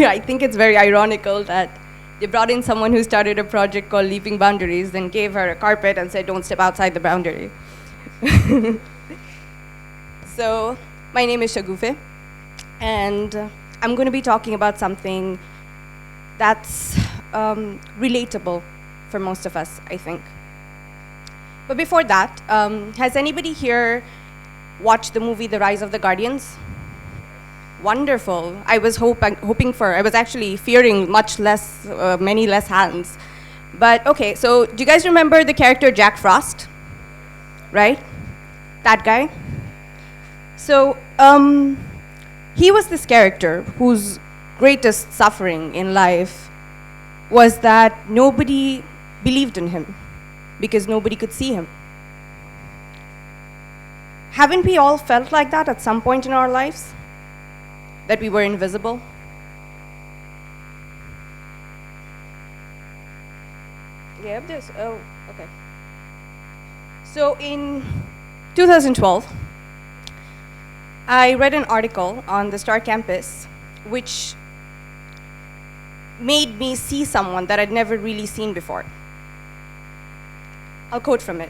I think it's very ironical that they brought in someone who started a project called Leaping Boundaries, then gave her a carpet and said, don't step outside the boundary. So, my name is Shagufe, and I'm going to be talking about something that's relatable for most of us, I think. But before that, has anybody here watched the movie The Rise of the Guardians? Wonderful. I was I was actually fearing much less, many less hands. But okay, so do you guys remember the character Jack Frost? Right? That guy? So he was this character whose greatest suffering in life was that nobody believed in him because nobody could see him. Haven't we all felt like that at some point in our lives? That we were invisible? Yeah, this. Oh, okay. So in 2012, I read an article on the Star campus which made me see someone that I'd never really seen before. I'll quote from it.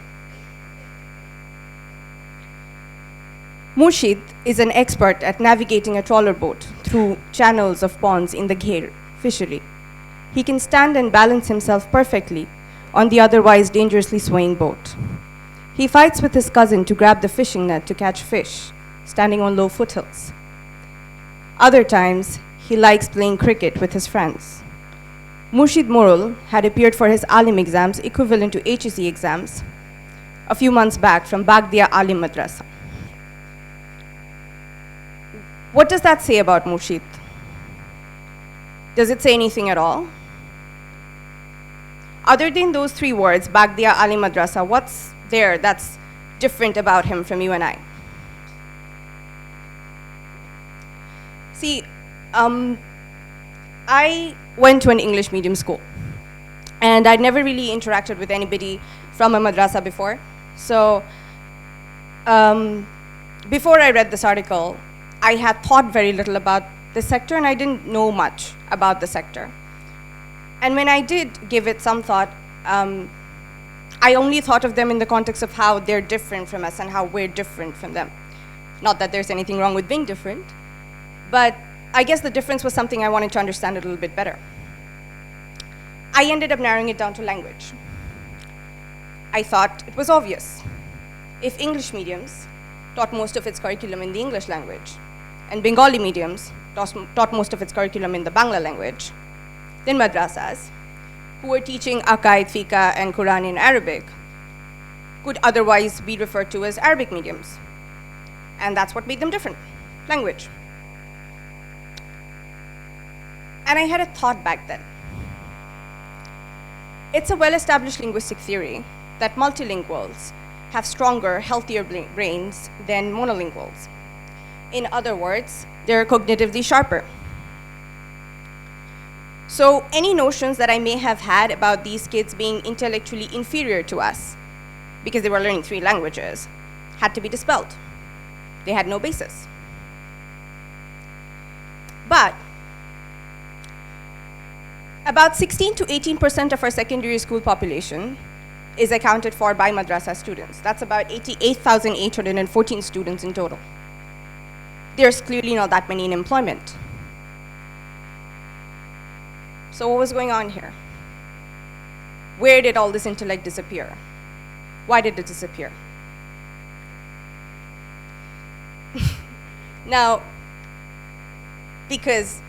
Murshid is an expert at navigating a trawler boat through channels of ponds in the Gher fishery. He can stand and balance himself perfectly on the otherwise dangerously swaying boat. He fights with his cousin to grab the fishing net to catch fish, standing on low foothills. Other times, he likes playing cricket with his friends. Murshid Morul had appeared for his Alim exams equivalent to HEC exams a few months back from Bagdia Alim Madrasah. What does that say about Murshid? Does it say anything at all? Other than those three words, Bagdia Ali Madrasa, what's there that's different about him from you and I? See, I went to an English medium school, and I'd never really interacted with anybody from a madrasa before. So before I read this article, I had thought very little about this sector, and I didn't know much about the sector. And when I did give it some thought, I only thought of them in the context of how they're different from us and how we're different from them. Not that there's anything wrong with being different, but I guess the difference was something I wanted to understand a little bit better. I ended up narrowing it down to language. I thought it was obvious. If English mediums taught most of its curriculum in the English language, and Bengali mediums taught most of its curriculum in the Bangla language, then madrasas, who were teaching Aqaid, Fiqh, and Quran in Arabic, could otherwise be referred to as Arabic mediums. And that's what made them different, language. And I had a thought back then. It's a well-established linguistic theory that multilinguals have stronger, healthier brains than monolinguals. In other words, they're cognitively sharper. So any notions that I may have had about these kids being intellectually inferior to us because they were learning three languages had to be dispelled. They had no basis. But about 16 to 18% of our secondary school population is accounted for by madrasa students. That's about 88,814 students in total. There's clearly not that many in employment. So what was going on here? Where did all this intellect disappear? Why did it disappear? Now, because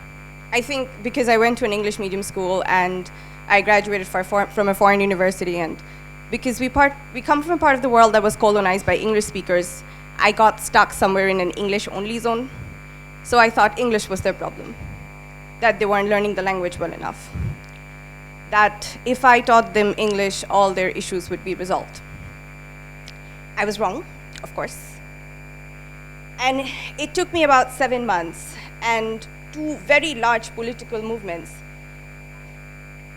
I went to an English medium school and I graduated from a foreign university, and because we come from a part of the world that was colonized by English speakers, I got stuck somewhere in an English-only zone. So I thought English was their problem, that they weren't learning the language well enough, that if I taught them English, all their issues would be resolved. I was wrong, of course. And it took me about 7 months and two very large political movements.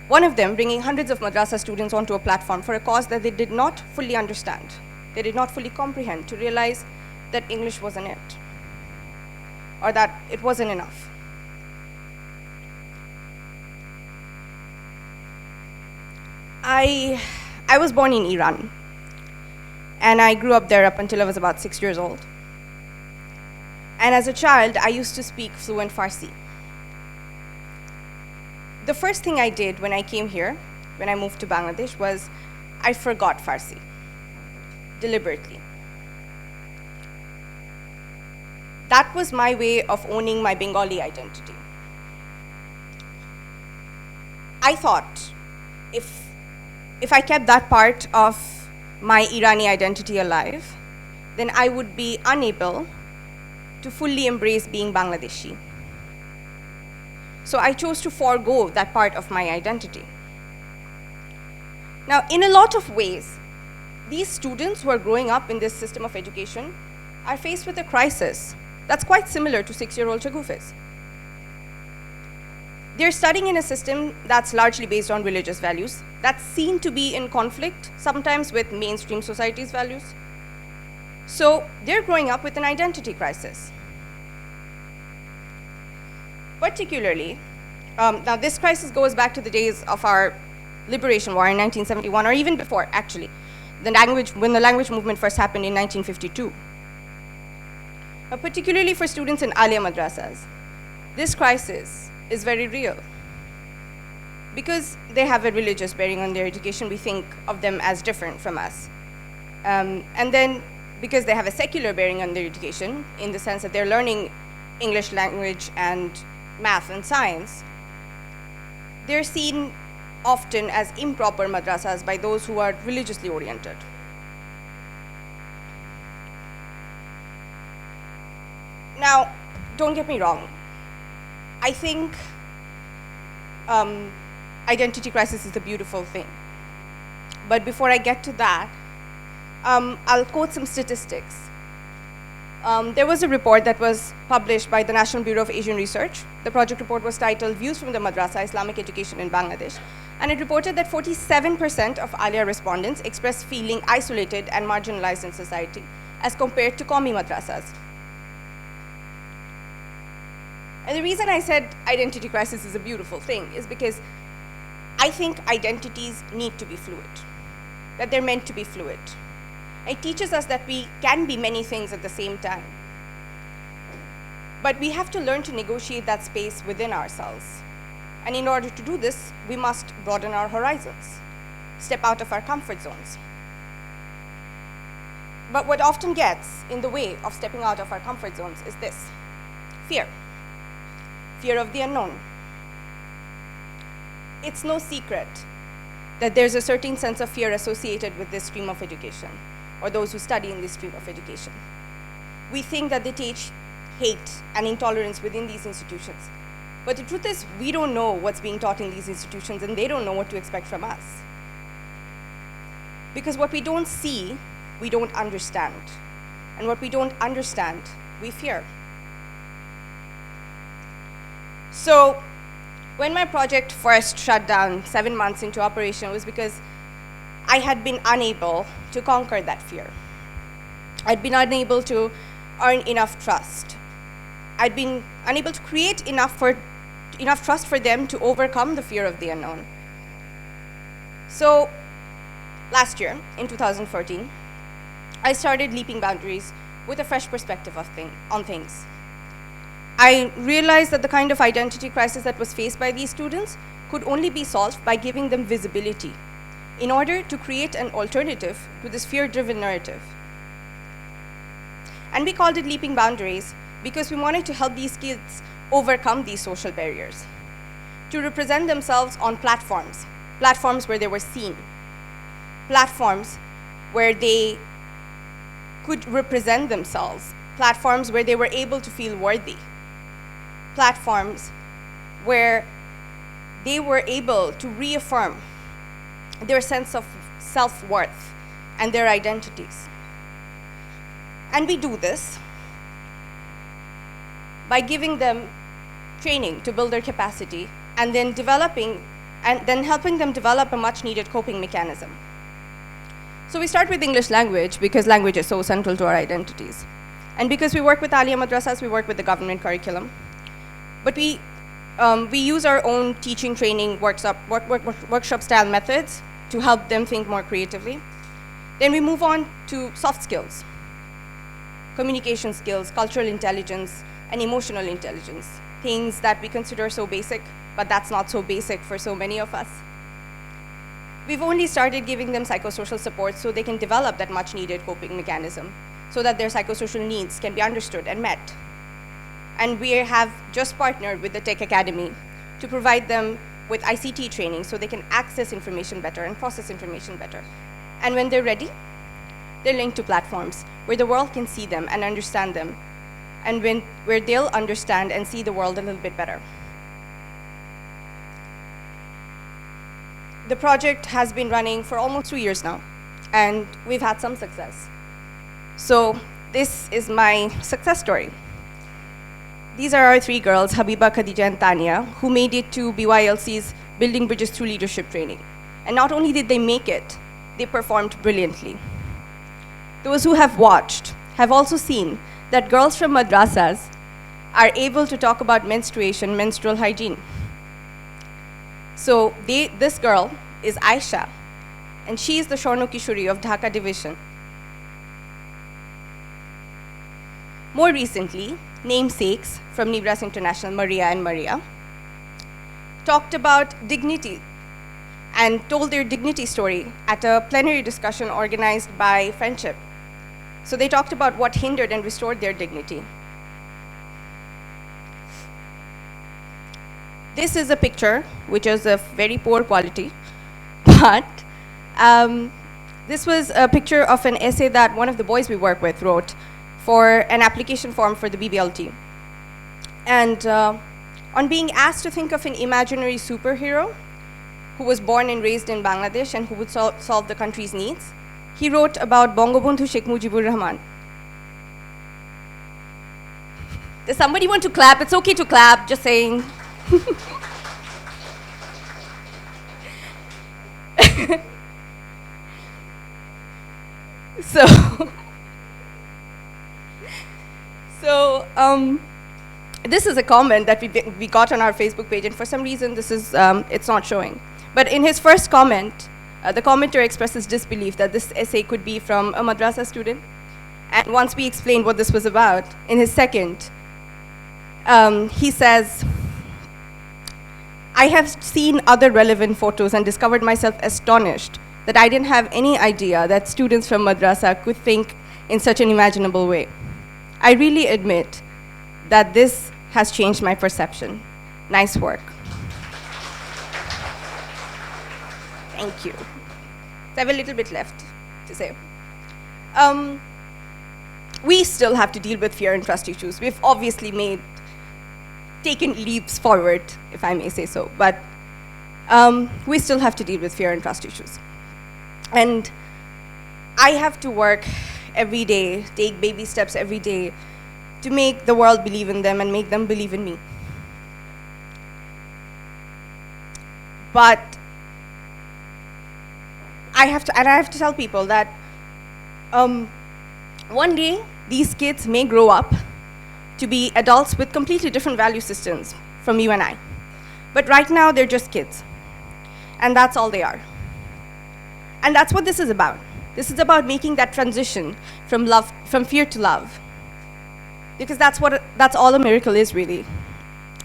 One of them bringing hundreds of madrasa students onto a platform for a cause that they did not fully understand. They did not fully comprehend, to realize that English wasn't it, or that it wasn't enough. I was born in Iran, and I grew up there up until I was about 6 years old. And as a child, I used to speak fluent Farsi. The first thing I did when I came here, when I moved to Bangladesh, was I forgot Farsi, deliberately. That was my way of owning my Bengali identity. I thought if I kept that part of my Irani identity alive, then I would be unable to fully embrace being Bangladeshi. So I chose to forego that part of my identity. Now, in a lot of ways, these students who are growing up in this system of education are faced with a crisis that's quite similar to 6-year-old Shagufes. They're studying in a system that's largely based on religious values, that's seen to be in conflict, sometimes with mainstream society's values. So they're growing up with an identity crisis. Particularly, now this crisis goes back to the days of our liberation war in 1971, or even before, actually, when the language movement first happened in 1952. But particularly for students in Alia Madrasahs, this crisis is very real. Because they have a religious bearing on their education, we think of them as different from us. And then, because they have a secular bearing on their education, in the sense that they're learning English language and math and science, they're seen often as improper madrasas by those who are religiously oriented. Now, don't get me wrong. I think identity crisis is a beautiful thing. But before I get to that, I'll quote some statistics. There was a report that was published by the National Bureau of Asian Research. The project report was titled Views from the Madrasa, Islamic Education in Bangladesh. And it reported that 47% of Alia respondents expressed feeling isolated and marginalized in society as compared to Qawmi madrasas. And the reason I said identity crisis is a beautiful thing is because I think identities need to be fluid, that they're meant to be fluid. It teaches us that we can be many things at the same time. But we have to learn to negotiate that space within ourselves. And in order to do this, we must broaden our horizons, step out of our comfort zones. But what often gets in the way of stepping out of our comfort zones is this: fear. Fear of the unknown. It's no secret that there's a certain sense of fear associated with this stream of education, or those who study in this stream of education. We think that they teach hate and intolerance within these institutions. But the truth is, we don't know what's being taught in these institutions, and they don't know what to expect from us. Because what we don't see, we don't understand. And what we don't understand, we fear. So when my project first shut down 7 months into operation, it was because I had been unable to conquer that fear. I'd been unable to earn enough trust. I'd been unable to create enough trust for them to overcome the fear of the unknown. So last year, in 2014, I started leaping boundaries with a fresh perspective on things. I realized that the kind of identity crisis that was faced by these students could only be solved by giving them visibility in order to create an alternative to this fear-driven narrative. And we called it Leaping Boundaries because we wanted to help these kids overcome these social barriers, to represent themselves on platforms where they were seen, platforms where they could represent themselves, platforms where they were able to feel worthy, platforms where they were able to reaffirm their sense of self-worth and their identities. And we do this by giving them training to build their capacity and then helping them develop a much-needed coping mechanism. So we start with English language because language is so central to our identities. And because we work with Alia Madrasahs, we work with the government curriculum. But we use our own teaching, training, workshop-style methods to help them think more creatively. Then we move on to soft skills, communication skills, cultural intelligence, and emotional intelligence, things that we consider so basic, but that's not so basic for so many of us. We've only started giving them psychosocial support so they can develop that much needed coping mechanism, so that their psychosocial needs can be understood and met. And we have just partnered with the Tech Academy to provide them with ICT training so they can access information better and process information better. And when they're ready, they're linked to platforms where the world can see them and understand them, and where they'll understand and see the world a little bit better. The project has been running for almost 2 years now, and we've had some success. So this is my success story. These are our 3 girls, Habiba, Khadija, and Tanya, who made it to BYLC's Building Bridges Through Leadership training. And not only did they make it, they performed brilliantly. Those who have watched have also seen that girls from madrasas are able to talk about menstruation, menstrual hygiene. So this girl is Aisha, and she is the Shorno Kishori of Dhaka division. More recently, namesakes from Nibras International, Maria and Maria, talked about dignity and told their dignity story at a plenary discussion organized by Friendship. So they talked about what hindered and restored their dignity. This is a picture, which is of very poor quality, but this was a picture of an essay that one of the boys we work with wrote for an application form for the BBL team. And on being asked to think of an imaginary superhero who was born and raised in Bangladesh and who would solve the country's needs, he wrote about Bangabandhu Sheikh Mujibur Rahman. Does somebody want to clap? It's okay to clap, just saying. So this is a comment that we got on our Facebook page, and for some reason this is it's not showing. But in his first comment, the commenter expresses disbelief that this essay could be from a madrasa student. And once we explained what this was about, in his second, he says, I have seen other relevant photos and discovered myself astonished that I didn't have any idea that students from madrasa could think in such an imaginable way. I really admit that this has changed my perception. Nice work. Thank you. So I have a little bit left to say. We still have to deal with fear and trust issues. We've obviously taken leaps forward, if I may say so, but we still have to deal with fear and trust issues. And I have to work every day, take baby steps every day to make the world believe in them and make them believe in me. But I have to tell people that one day these kids may grow up to be adults with completely different value systems from you and I. But right now they're just kids. And that's all they are. And that's what this is about. This is about making that transition from fear to love. Because that's all a miracle is, really.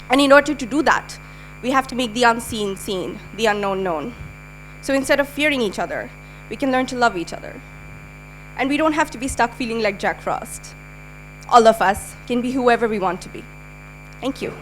And in order to do that, we have to make the unseen seen, the unknown known. So instead of fearing each other, we can learn to love each other. And we don't have to be stuck feeling like Jack Frost. All of us can be whoever we want to be. Thank you.